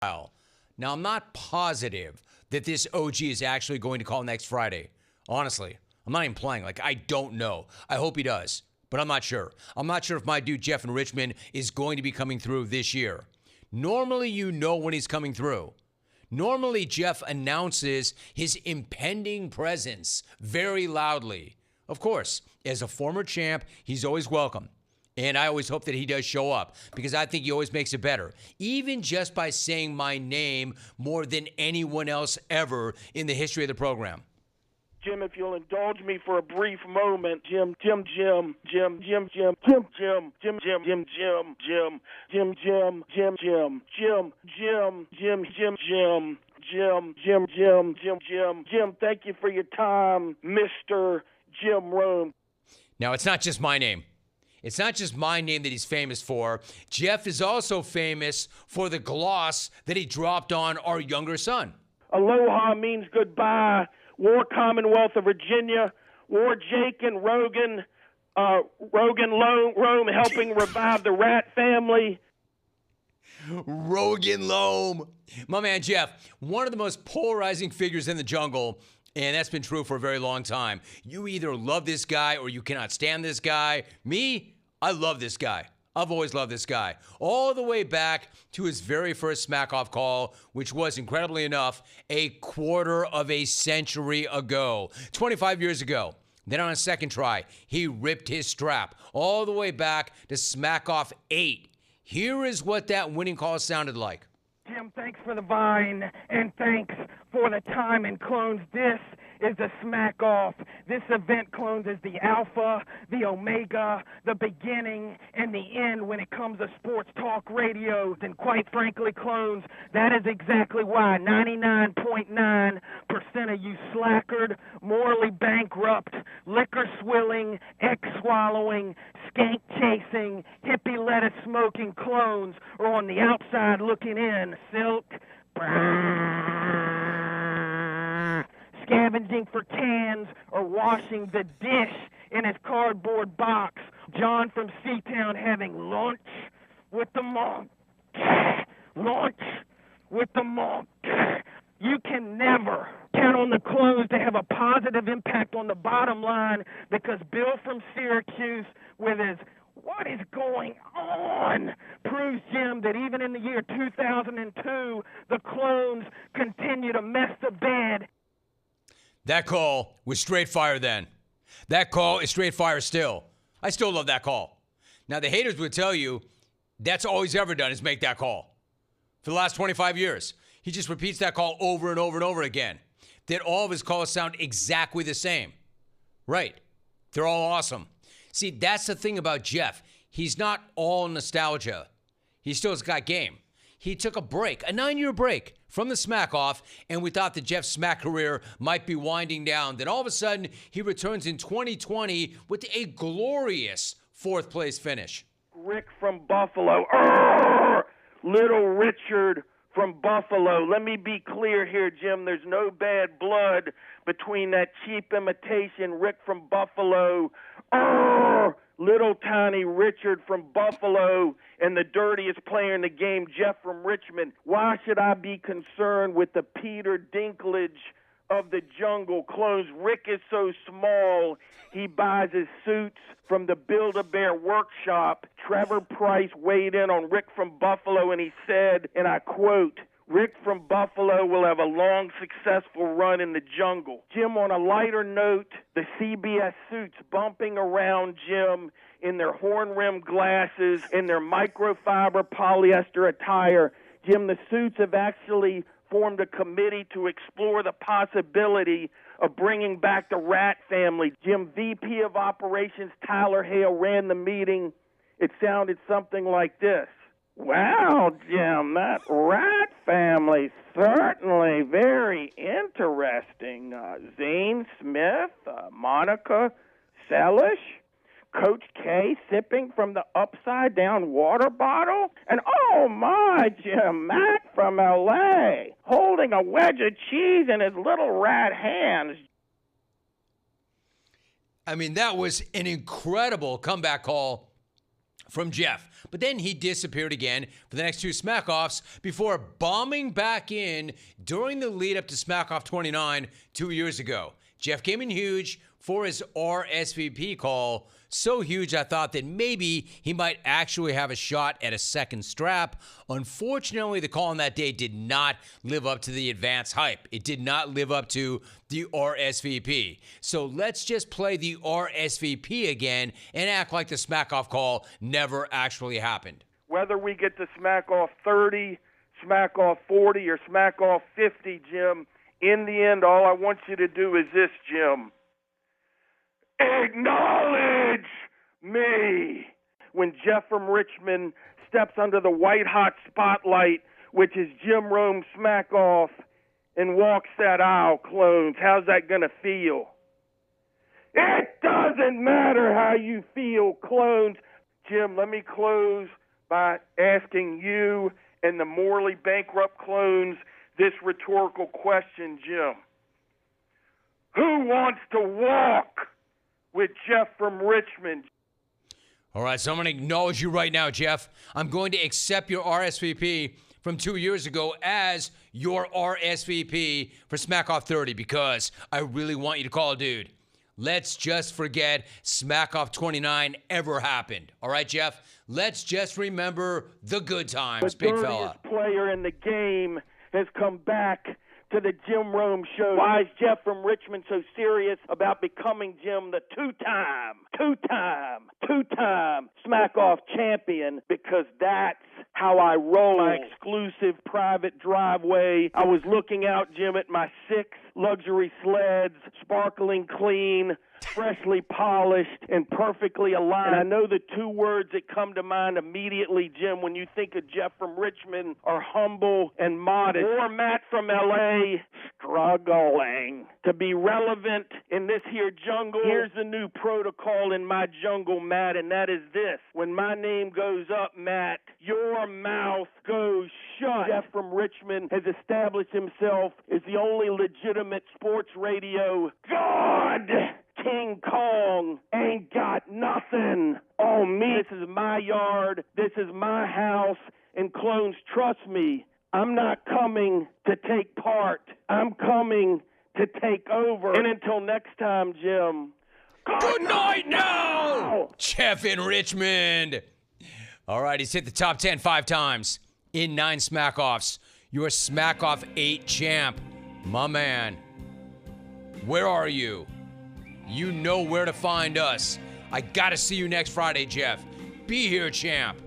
Now, I'm not positive that this OG is actually going to call next Friday. Honestly, I'm not even playing. I don't know. I hope he does, but I'm not sure. I'm not sure if my dude Jeff in Richmond is going to be coming through this year. Normally, you know when he's coming through. Normally, Jeff announces his impending presence very loudly. Of course, as a former champ, he's always welcome. And I always hope that he does show up because I think he always makes it better. Even just by saying my name more than anyone else ever in the history of the program. Jim, if you'll indulge me for a brief moment, Jim, Jim, thank you for your time, Mr. Jim Rome. Now, it's not just my name. It's not just my name that he's famous for. Jeff is also famous for the gloss that he dropped on our younger son. Aloha means goodbye. War Commonwealth of Virginia. War Jake and Rogan. Rome helping revive the Rat family. Rogan Loam. My man Jeff, one of the most polarizing figures in the jungle, and that's been true for a very long time. You either love this guy or you cannot stand this guy. Me, I love this guy. I've always loved this guy. All the way back to his very first smack-off call, which was, incredibly enough, a quarter of a century ago. 25 years ago. Then on a second try, he ripped his strap all the way back to Smack-Off 8. Here is what that winning call sounded like. Jim, thanks for the vine, and thanks for the time in Clones. This is the Smack Off. This event, Clones, is the alpha, the omega, the beginning, and the end when it comes to sports talk radios. And quite frankly, Clones, that is exactly why 99.9% of you slackered, morally bankrupt, liquor-swilling, egg-swallowing, skank-chasing, hippie lettuce-smoking clones are on the outside looking in. Silk, scavenging for cans or washing the dish in his cardboard box. John from Seatown having lunch with the monk. Lunch with the monk. You can never count on the clones to have a positive impact on the bottom line because Bill from Syracuse with his "what is going on" proves, Jim, that even in the year 2002, the clones continue to mess the bed. That call was straight fire then. That call is straight fire still. I still love that call. Now, the haters would tell you that's all he's ever done is make that call. For the last 25 years, he just repeats that call over and over and over again. That all of his calls sound exactly the same. Right. They're all awesome. See, that's the thing about Jeff. He's not all nostalgia. He still has got game. He took a break, a 9-year break from the Smack Off, and we thought that Jeff's Smack career might be winding down. Then all of a sudden, he returns in 2020 with a glorious fourth-place finish. Rick from Buffalo. Little Richard from Buffalo. Let me be clear here, Jim. There's no bad blood between that cheap imitation Rick from Buffalo, little tiny Richard from Buffalo, and the dirtiest player in the game, Jeff from Richmond. Why should I be concerned with the Peter Dinklage of the jungle clones? Rick is so small, he buys his suits from the Build-A-Bear workshop. Trevor Price weighed in on Rick from Buffalo, and he said, and I quote, "Rick from Buffalo will have a long, successful run in the jungle." Jim, on a lighter note, the CBS suits bumping around, Jim, in their horn-rimmed glasses, in their microfiber polyester attire. Jim, the suits have actually formed a committee to explore the possibility of bringing back the Rat family. Jim, VP of Operations Tyler Hale ran the meeting. It sounded something like this. "Wow, Jim, that Rat family certainly very interesting. Zane Smith, Monica Seles, Coach K sipping from the upside-down water bottle, and oh my, Jim, Mac from L.A. holding a wedge of cheese in his little rat hands." I mean, that was an incredible comeback call from Jeff. But then he disappeared again for the next two Smack-Offs before bombing back in during the lead up to Smack-Off 29 2 years ago. Jeff came in huge for his RSVP call. So huge, I thought that maybe he might actually have a shot at a second strap. Unfortunately, the call on that day did not live up to the advance hype. It did not live up to the RSVP. So let's just play the RSVP again and act like the Smack-Off call never actually happened. Whether we get to Smack-Off 30, Smack-Off 40, or Smack-Off 50, Jim, in the end, all I want you to do is this, Jim. Acknowledge me. When Jeff from Richmond steps under the white-hot spotlight, which is Jim Rome Smack-Off, and walks that aisle, clones, how's that going to feel? It doesn't matter how you feel, clones. Jim, let me close by asking you and the morally bankrupt clones this rhetorical question, Jim. Who wants to walk with Jeff from Richmond? All right, so I'm going to acknowledge you right now, Jeff. I'm going to accept your RSVP from 2 years ago as your RSVP for Smack-Off 30 because I really want you to call, dude. Let's just forget Smack-Off 29 ever happened. All right, Jeff? Let's just remember the good times, big fella. The dirtiest player in the game has come back to the Jim Rome show. Why is Jeff from Richmond so serious about becoming, Jim, the two-time Smack-Off champion? Because that's how I roll. My exclusive private driveway. I was looking out, Jim, at my 6 luxury sleds, sparkling clean, freshly polished, and perfectly aligned. And I know the 2 words that come to mind immediately, Jim, when you think of Jeff from Richmond are humble and modest. Or Matt from L.A., struggling to be relevant in this here jungle. Here's the new protocol in my jungle, Matt, and that is this. When my name goes up, Matt, your mouth goes shut. Jeff from Richmond has established himself as the only legitimate sports radio god. King Kong ain't got nothing on me. This is my yard. This is my house. And clones, trust me, I'm not coming to take part. I'm coming to take over. And until next time, Jim. Good night now, Jeff in Richmond. All right, he's hit the top 10 5 times in 9 Smack-Offs. You're Smack-Off 8 champ, my man. Where are you? You know where to find us. I gotta see you next Friday, Jeff. Be here, champ.